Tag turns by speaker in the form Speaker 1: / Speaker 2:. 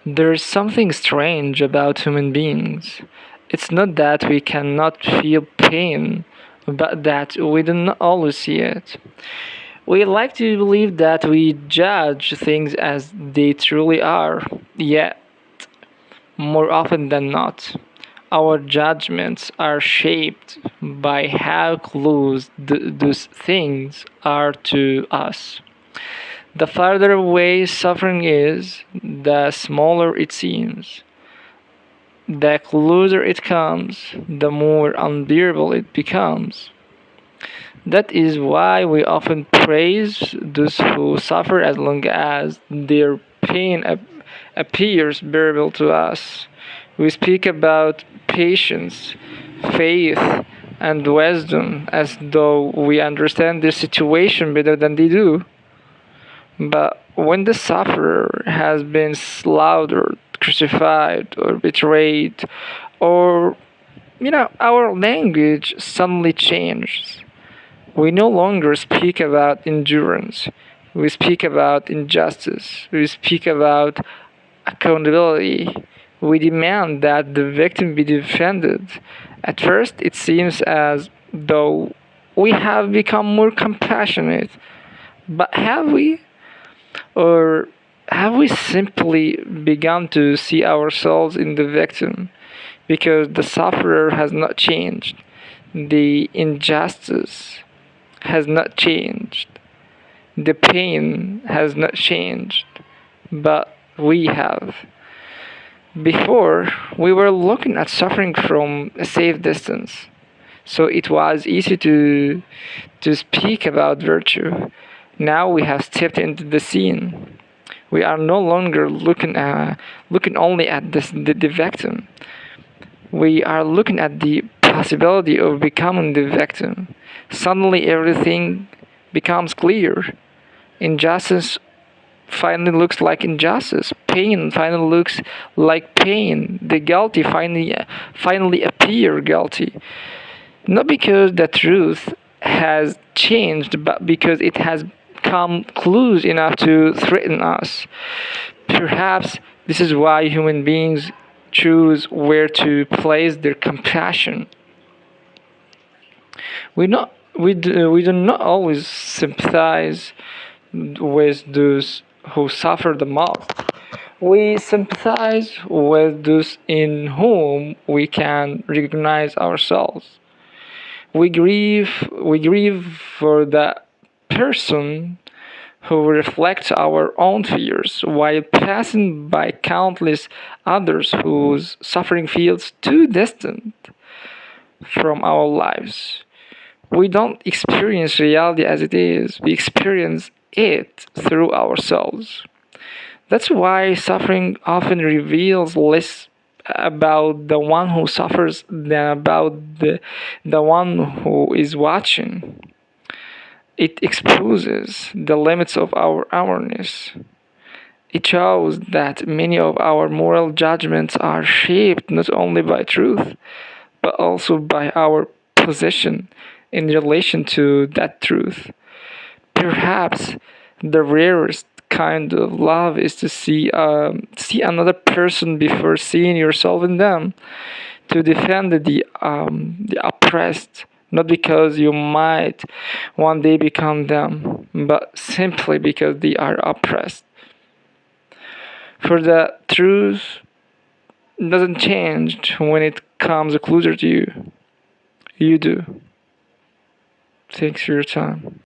Speaker 1: There's something strange about human beings. It's not that we cannot feel pain, but that we do not always see it. We like to believe that we judge things as they truly are, yet, more often than not, our judgments are shaped by how close those things are to us. The farther away suffering is, the smaller it seems. The closer it comes, the more unbearable it becomes. That is why we often praise those who suffer as long as their pain appears bearable to us. We speak about patience, faith, and wisdom as though we understand their situation better than they do. But when the sufferer has been slaughtered, crucified, or betrayed, or our language suddenly changes. We no longer speak about endurance. We speak about injustice. We speak about accountability. We demand that the victim be defended. At first, it seems as though we have become more compassionate. But have we? Or have we simply begun to see ourselves in the victim? Because the sufferer has not changed. The injustice has not changed. The pain has not changed. But we have. Before, we were looking at suffering from a safe distance. So it was easy to speak about virtue. Now we have stepped into the scene. We are no longer looking only at the victim. We are looking at the possibility of becoming the victim. Suddenly everything becomes clear. Injustice finally looks like injustice. Pain finally looks like pain. The guilty finally appear guilty. Not because the truth has changed, but because it has come close enough to threaten us. Perhaps this is why human beings choose where to place their compassion. We do not always sympathize with those who suffer the most. We sympathize with those in whom we can recognize ourselves. We grieve for the person who reflects our own fears while passing by countless others whose suffering feels too distant from our lives. We don't experience reality as it is, we experience it through ourselves. That's why suffering often reveals less about the one who suffers than about the one who is watching. It exposes the limits of our awareness. It shows that many of our moral judgments are shaped not only by truth, but also by our position in relation to that truth. Perhaps the rarest kind of love is to see another person before seeing yourself in them, to defend the oppressed, not because you might one day become them, but simply because they are oppressed. For the truth doesn't change when it comes closer to you. You do. Thanks for your time.